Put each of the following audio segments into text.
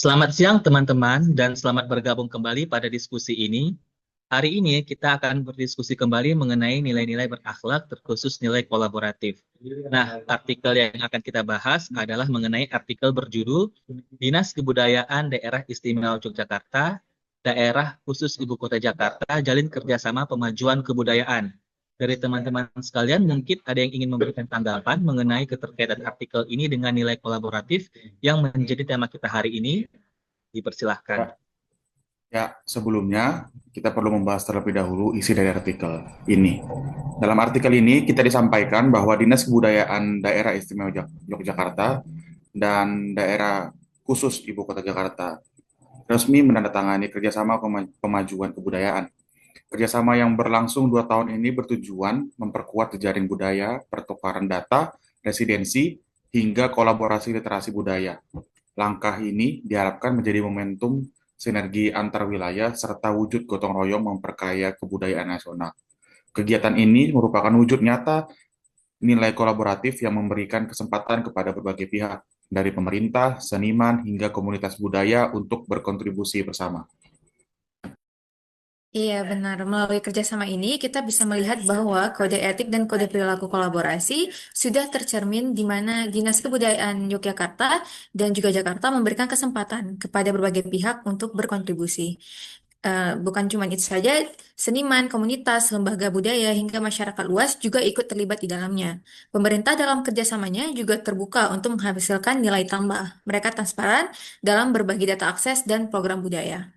Selamat siang teman-teman dan selamat bergabung kembali pada diskusi ini. Hari ini kita akan berdiskusi kembali mengenai nilai-nilai berakhlak terkhusus nilai kolaboratif. Nah, artikel yang akan kita bahas adalah mengenai artikel berjudul Dinas Kebudayaan Daerah Istimewa Yogyakarta, Daerah Khusus Ibu Kota Jakarta, Jalin Kerjasama Pemajuan Kebudayaan. Dari teman-teman sekalian, mungkin ada yang ingin memberikan tanggapan mengenai keterkaitan artikel ini dengan nilai kolaboratif yang menjadi tema kita hari ini. Dipersilahkan. Ya, sebelumnya kita perlu membahas terlebih dahulu isi dari artikel ini. Dalam artikel ini kita disampaikan bahwa Dinas Kebudayaan Daerah Istimewa Yogyakarta dan Daerah Khusus Ibu Kota Jakarta resmi menandatangani kerjasama pemajuan kebudayaan. Kerjasama yang berlangsung 2 tahun ini bertujuan memperkuat jejaring budaya, pertukaran data, residensi, hingga kolaborasi literasi budaya. Langkah ini diharapkan menjadi momentum sinergi antar wilayah serta wujud gotong royong memperkaya kebudayaan nasional. Kegiatan ini merupakan wujud nyata nilai kolaboratif yang memberikan kesempatan kepada berbagai pihak, dari pemerintah, seniman, hingga komunitas budaya untuk berkontribusi bersama. Iya, benar. Melalui kerjasama ini, kita bisa melihat bahwa kode etik dan kode perilaku kolaborasi sudah tercermin di mana Dinas Kebudayaan Yogyakarta dan juga Jakarta memberikan kesempatan kepada berbagai pihak untuk berkontribusi. Bukan cuma itu saja, seniman, komunitas, lembaga budaya, hingga masyarakat luas juga ikut terlibat di dalamnya. Pemerintah dalam kerjasamanya juga terbuka untuk menghasilkan nilai tambah. Mereka transparan dalam berbagi data akses dan program budaya.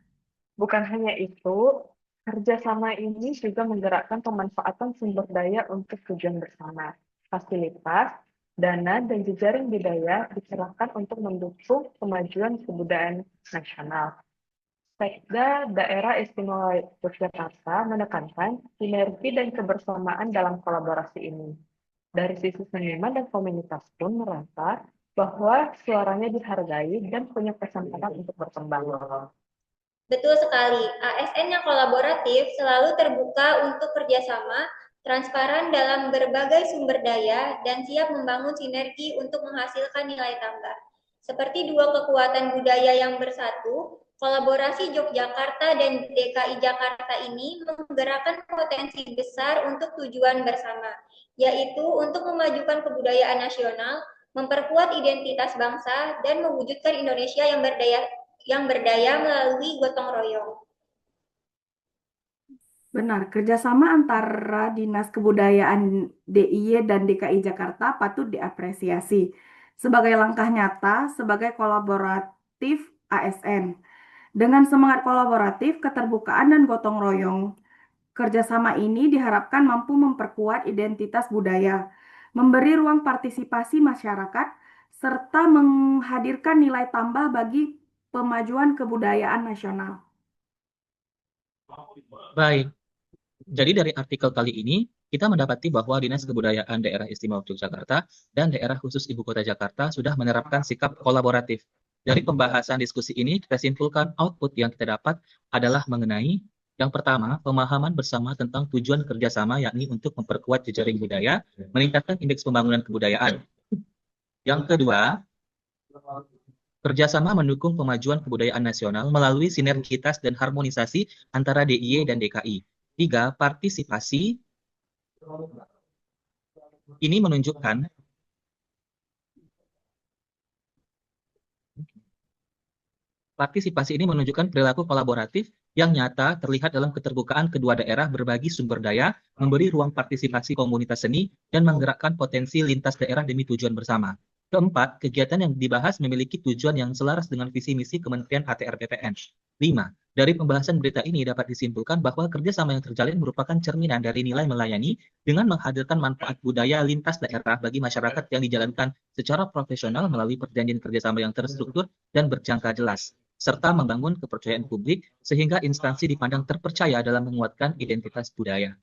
Bukan hanya itu, kerjasama ini juga menggerakkan pemanfaatan sumber daya untuk tujuan bersama. Fasilitas, dana, dan jejaring budaya dikerahkan untuk mendukung kemajuan kebudayaan nasional. Sekda Daerah Istimewa Yogyakarta menekankan sinergi dan kebersamaan dalam kolaborasi ini. Dari sisi seniman dan komunitas pun merasa bahwa suaranya dihargai dan punya kesempatan untuk berkembang. Betul sekali, ASN yang kolaboratif selalu terbuka untuk kerjasama, transparan dalam berbagai sumber daya, dan siap membangun sinergi untuk menghasilkan nilai tambah. Seperti dua kekuatan budaya yang bersatu, kolaborasi Yogyakarta dan DKI Jakarta ini menggerakkan potensi besar untuk tujuan bersama, yaitu untuk memajukan kebudayaan nasional, memperkuat identitas bangsa, dan mewujudkan Indonesia yang berdaya melalui gotong royong. Benar, kerjasama antara Dinas Kebudayaan DIY dan DKI Jakarta patut diapresiasi sebagai langkah nyata sebagai kolaboratif ASN. Dengan semangat kolaboratif, keterbukaan, dan gotong royong, kerjasama ini diharapkan mampu memperkuat identitas budaya, memberi ruang partisipasi masyarakat, serta menghadirkan nilai tambah bagi pemajuan kebudayaan nasional. Baik, jadi dari artikel kali ini, kita mendapati bahwa Dinas Kebudayaan Daerah Istimewa Yogyakarta dan Daerah Khusus Ibu Kota Jakarta sudah menerapkan sikap kolaboratif. Dari pembahasan diskusi ini, kita simpulkan output yang kita dapat adalah mengenai yang pertama, pemahaman bersama tentang tujuan kerjasama yakni untuk memperkuat jejaring budaya, meningkatkan indeks pembangunan kebudayaan. Yang kedua, kerjasama mendukung pemajuan kebudayaan nasional melalui sinergitas dan harmonisasi antara DIY dan DKI. Tiga, partisipasi ini menunjukkan perilaku kolaboratif yang nyata terlihat dalam keterbukaan kedua daerah berbagi sumber daya, memberi ruang partisipasi komunitas seni, dan menggerakkan potensi lintas daerah demi tujuan bersama. Keempat, kegiatan yang dibahas memiliki tujuan yang selaras dengan visi misi Kementerian ATR BPN. 5. Dari pembahasan berita ini dapat disimpulkan bahwa kerjasama yang terjalin merupakan cerminan dari nilai melayani dengan menghadirkan manfaat budaya lintas daerah bagi masyarakat yang dijalankan secara profesional melalui perjanjian kerjasama yang terstruktur dan berjangka jelas, serta membangun kepercayaan publik sehingga instansi dipandang terpercaya dalam menguatkan identitas budaya.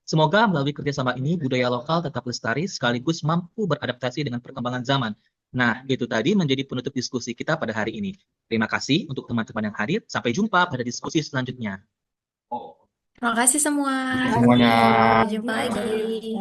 Semoga melalui kerjasama ini budaya lokal tetap lestari sekaligus mampu beradaptasi dengan perkembangan zaman. Nah, itu tadi menjadi penutup diskusi kita pada hari ini. Terima kasih untuk teman-teman yang hadir. Sampai jumpa pada diskusi selanjutnya. Terima kasih semua. Semuanya. Sampai jumpa lagi.